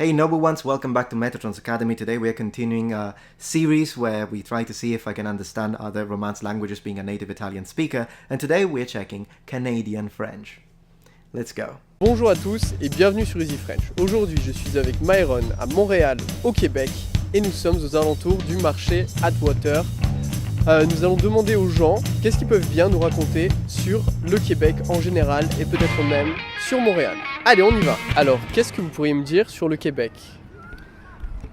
Hey Noble Ones, welcome back to Metatron's Academy. Today we are continuing a series where we try to see if I can understand other Romance languages being a native Italian speaker, and today we're checking Canadian French. Let's go. Bonjour à tous et bienvenue sur Easy French. Aujourd'hui je suis avec Myron à Montréal au Québec et nous sommes aux alentours du marché Atwater. Nous allons demander aux gens qu'est-ce qu'ils peuvent bien nous raconter sur le Québec en général et peut-être même sur Montréal. Allez, on y va. Alors, qu'est-ce que vous pourriez me dire sur le Québec?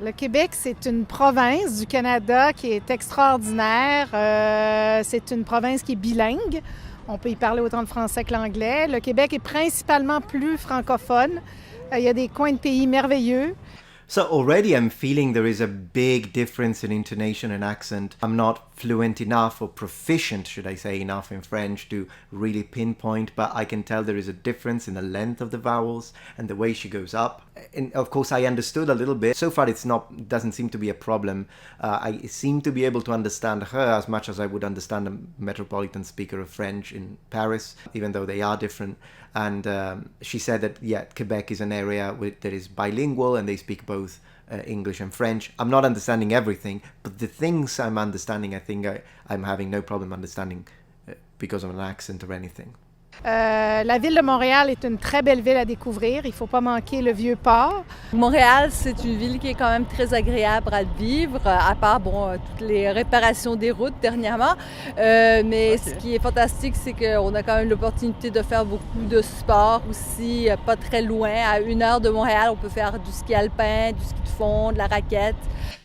Le Québec, c'est une province du Canada qui est extraordinaire. C'est une province qui est bilingue. On peut y parler autant le français que l'anglais. Le Québec est principalement plus francophone. Il y a des coins de pays merveilleux. So already I'm feeling there is a big difference in intonation and accent. I'm not fluent enough or proficient, should I say, enough in French to really pinpoint, but I can tell there is a difference in the length of the vowels and the way she goes up. And of course I understood a little bit. So far doesn't seem to be a problem. I seem to be able to understand her as much as I would understand a metropolitan speaker of French in Paris, even though they are different. And she said that, yeah, Quebec is an area that is bilingual and they speak both English and French. I'm not understanding everything, but the things I'm understanding, I think I'm having no problem understanding because of an accent or anything. La ville de Montréal est une très belle ville à découvrir. Il ne faut pas manquer le Vieux-Port. Montréal, c'est une ville qui est quand même très agréable à vivre, à part toutes les réparations des routes dernièrement. Mais ce qui est fantastique, c'est qu'on a quand même l'opportunité de faire beaucoup de sport aussi, pas très loin. À 1 heure de Montréal, on peut faire du ski alpin, du ski de fond, de la raquette.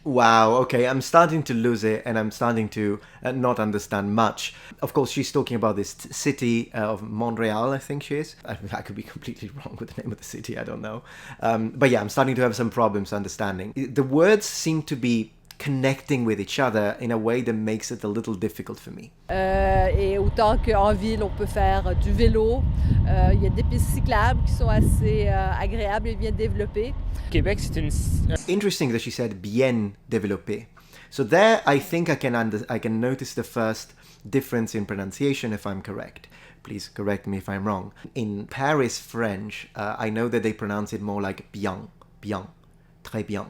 Wow, okay, I'm starting to lose it and I'm starting to not understand much. Of course, she's talking about this city of Montreal, I think she is. I could be completely wrong with the name of the city, I don't know. But yeah, I'm starting to have some problems understanding. The words seem to be connecting with each other in a way that makes it a little difficult for me. Et autant qu'en ville, on peut faire du vélo. Il y a des pistes cyclables qui sont assez agréables et bien développées. Québec, c'est une... Interesting that she said bien développé. So there, I think I can notice the first difference in pronunciation if I'm correct. Please correct me if I'm wrong. In Paris French, I know that they pronounce it more like bien, bien, très bien.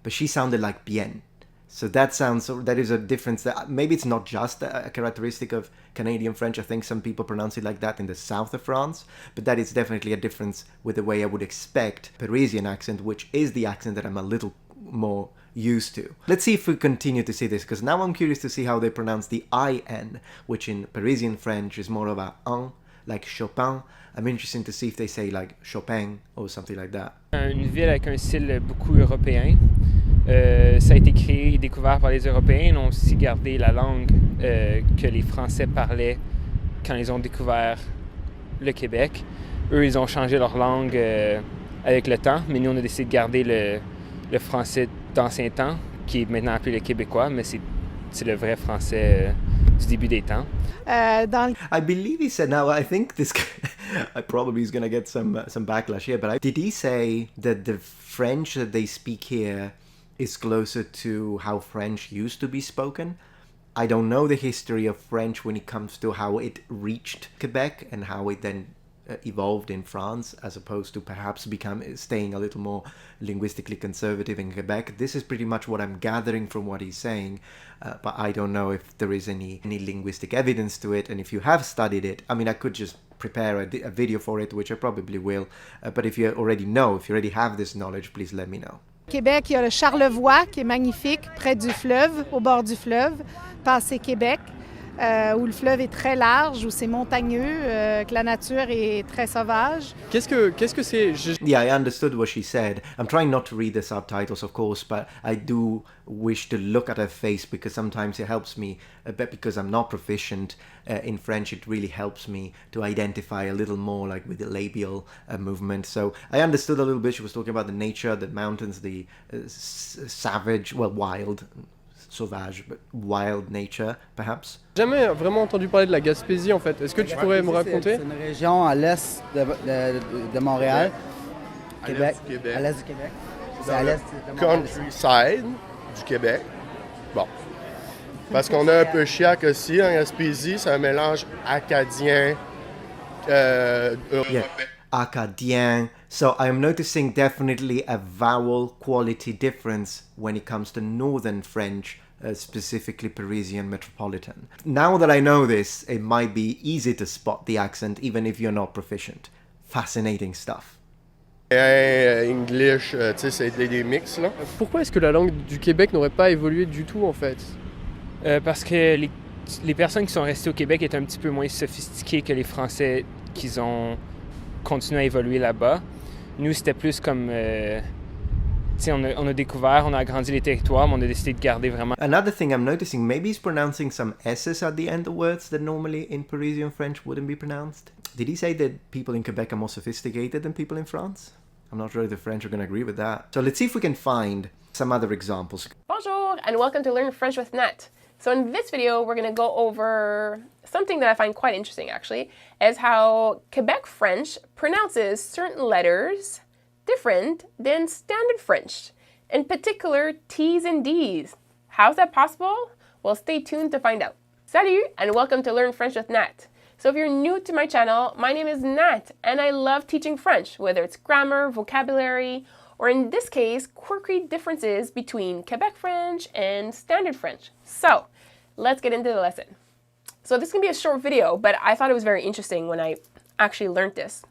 But she sounded like bien. So that is a difference that maybe it's not just a characteristic of Canadian French. I think some people pronounce it like that in the south of France, but that is definitely a difference with the way I would expect Parisian accent, which is the accent that I'm a little more used to. Let's see if we continue to see this, because now I'm curious to see how they pronounce the IN, which in Parisian French is more of a un, like Chopin. I'm interested to see if they say like Chopin or something like that. Une ville avec un style beaucoup européen. Ça a été créé et découvert par les Européens. Ils ont aussi gardé la langue que les Français parlaient quand ils ont découvert le Québec. Eux, ils ont changé leur langue avec le temps, mais nous, on a décidé de garder le français d'ancien temps, qui est maintenant appelé le québécois, mais c'est le vrai français du début des temps. I believe he said, now I think this I probably is going to get some backlash here, but did he say that the French that they speak here is closer to how French used to be spoken? I don't know the history of French when it comes to how it reached Quebec and how it then evolved in France, as opposed to perhaps staying a little more linguistically conservative in Quebec. This is pretty much what I'm gathering from what he's saying, but I don't know if there is any linguistic evidence to it, and if you have studied it, I mean, I could just prepare a video for it, which I probably will, but if you already have this knowledge, please let me know. Québec, il y a le Charlevoix qui est magnifique, près du fleuve, au bord du fleuve, passé Québec, où le fleuve est très large, où c'est montagneux, que la nature est très sauvage. Qu'est-ce que c'est? Yeah, I understood what she said. I'm trying not to read the subtitles, of course, but I do wish to look at her face because sometimes it helps me, but because I'm not proficient in French, it really helps me to identify a little more, like with the labial movement. So I understood a little bit. She was talking about the nature, the mountains, the wild, sauvage, but wild nature, perhaps. Jamais vraiment entendu parler de la Gaspésie en fait. Est-ce que tu pourrais me raconter? C'est une région à l'est de Montréal, Québec, à l'est du Québec. C'est à l'est de countryside du Québec. Bon. Parce qu'on a un peu Chiac aussi en Gaspésie, c'est un mélange acadien, européen. Acadien. So I'm noticing definitely a vowel quality difference when it comes to Northern French, specifically Parisian metropolitan. Now that I know this, it might be easy to spot the accent even if you're not proficient. Fascinating stuff. English, tu sais, c'est des mix, là. Pourquoi est-ce que la langue du Québec n'aurait pas évolué du tout en fait? Parce que les personnes qui sont restées au Québec étaient un petit peu moins sophistiquées que les Français qui ont continué à évoluer là-bas. Nous, c'était plus comme... on a découvert, on a agrandi les territoires, mais on a décidé de garder vraiment... Another thing I'm noticing, maybe he's pronouncing some S's at the end of words that normally in Parisian French wouldn't be pronounced. Did he say that people in Quebec are more sophisticated than people in France? I'm not sure if the French are going to agree with that. So let's see if we can find some other examples. Bonjour and welcome to Learn French with Nat. So in this video, we're going to go over something that I find quite interesting actually, is how Quebec French pronounces certain letters different than Standard French, in particular T's and D's. How's that possible? Well, stay tuned to find out. Salut and welcome to Learn French with Nat. So if you're new to my channel, my name is Nat and I love teaching French, whether it's grammar, vocabulary, or in this case, quirky differences between Quebec French and Standard French. So let's get into the lesson. So this can be a short video, but I thought it was very interesting when I actually learned this.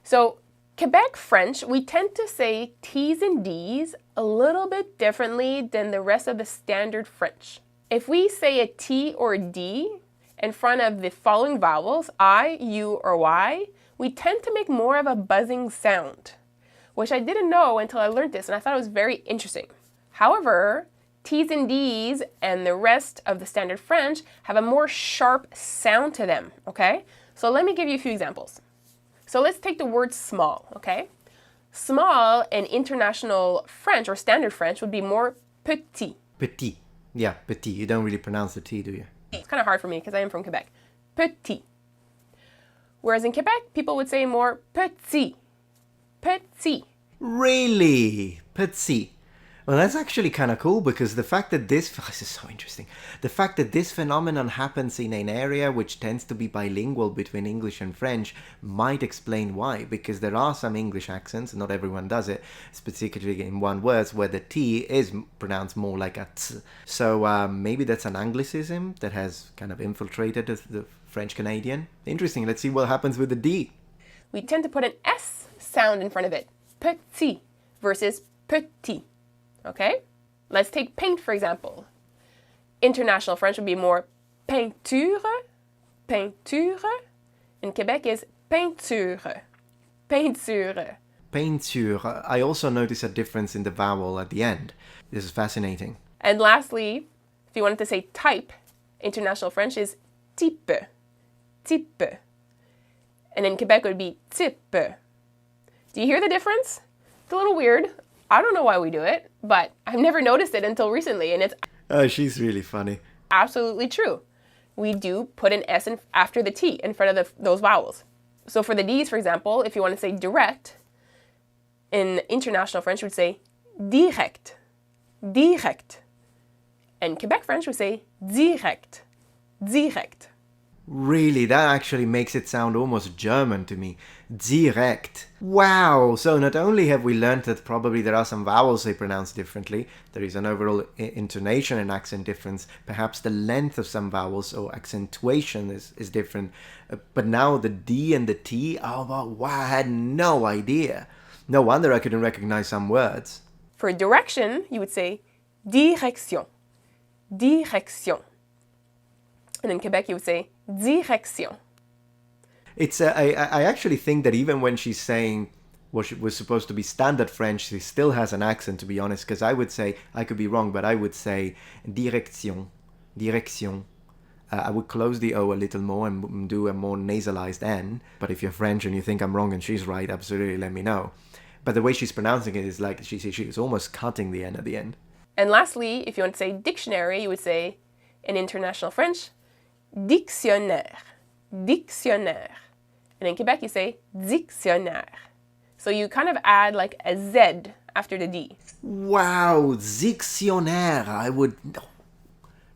So Quebec French, we tend to say T's and D's a little bit differently than the rest of the Standard French. If we say a T or a D in front of the following vowels, I, U, or Y, we tend to make more of a buzzing sound, which I didn't know until I learned this, and I thought it was very interesting. However, T's and D's and the rest of the Standard French have a more sharp sound to them, okay? So let me give you a few examples. So let's take the word small, okay? Small in International French or Standard French would be more petit. Petit. Yeah, petit. You don't really pronounce the T, do you? It's kind of hard for me because I am from Quebec. Petit. Whereas in Quebec, people would say more petit. Petit. Really? Petit. Well, that's actually kind of cool because the fact that this is so interesting. The fact that this phenomenon happens in an area which tends to be bilingual between English and French might explain why. Because there are some English accents, not everyone does it, particularly in one word where the T is pronounced more like a T. So maybe that's an Anglicism that has kind of infiltrated the French Canadian. Interesting. Let's see what happens with the D. We tend to put an S sound in front of it. Petit versus petit. Okay? Let's take paint, for example. International French would be more peinture, peinture. In Quebec is peinture, peinture. Peinture. I also notice a difference in the vowel at the end. This is fascinating. And lastly, if you wanted to say type, International French is type, type. And in Quebec it would be type. Do you hear the difference? It's a little weird. I don't know why we do it, but I've never noticed it until recently, and it's she's really funny. Absolutely true. We do put an S after the T in front of those vowels. So for the D's, for example, if you want to say direct, in International French, we would say direct, direct. And Quebec French would say direct, direct. Really, that actually makes it sound almost German to me. Direct. Wow! So not only have we learned that probably there are some vowels they pronounce differently, there is an overall intonation and accent difference, perhaps the length of some vowels or accentuation is different, but now the D and the T, oh wow, I had no idea. No wonder I couldn't recognize some words. For direction, you would say direction, direction. And in Quebec, you would say direction. It's I actually think that even when she's saying what was supposed to be Standard French, she still has an accent, to be honest, because I would say, I could be wrong, but I would say direction, direction. I would close the O a little more and do a more nasalized N. But if you're French and you think I'm wrong and she's right, absolutely let me know. But the way she's pronouncing it is like she's almost cutting the N at the end. And lastly, if you want to say dictionary, you would say, in International French, dictionnaire, dictionnaire. And in Quebec, you say dictionnaire. So you kind of add like a Z after the D. Wow, dictionnaire, I would...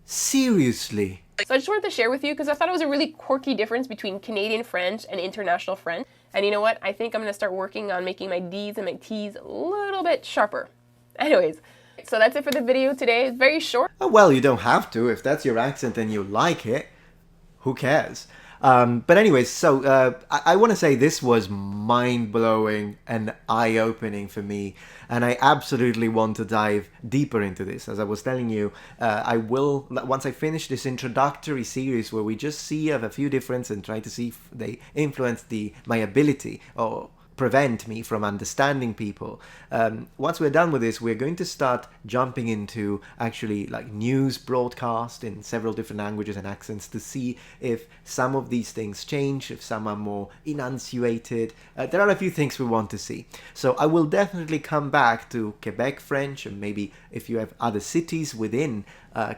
Seriously? So I just wanted to share with you because I thought it was a really quirky difference between Canadian French and International French. And you know what? I think I'm going to start working on making my D's and my T's a little bit sharper. Anyways, so that's it for the video today. It's very short. Oh, well, you don't have to. If that's your accent and you like it, who cares? But anyways, so I want to say this was mind-blowing and eye-opening for me, and I absolutely want to dive deeper into this. As I was telling you, I will, once I finish this introductory series where we just see a few differences and try to see if they influence my ability or prevent me from understanding people. Once we're done with this, we're going to start jumping into actually like news broadcast in several different languages and accents to see if some of these things change, if some are more enunciated. There are a few things we want to see. So I will definitely come back to Quebec French, and maybe if you have other cities within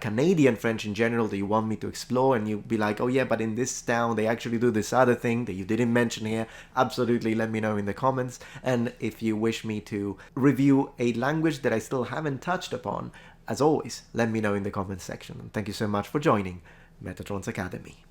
Canadian French in general that you want me to explore, and you'll be like, oh yeah, but in this town they actually do this other thing that you didn't mention here, absolutely let me know in the comments. And if you wish me to review a language that I still haven't touched upon, as always, let me know in the comments section. And thank you so much for joining Metatron's Academy.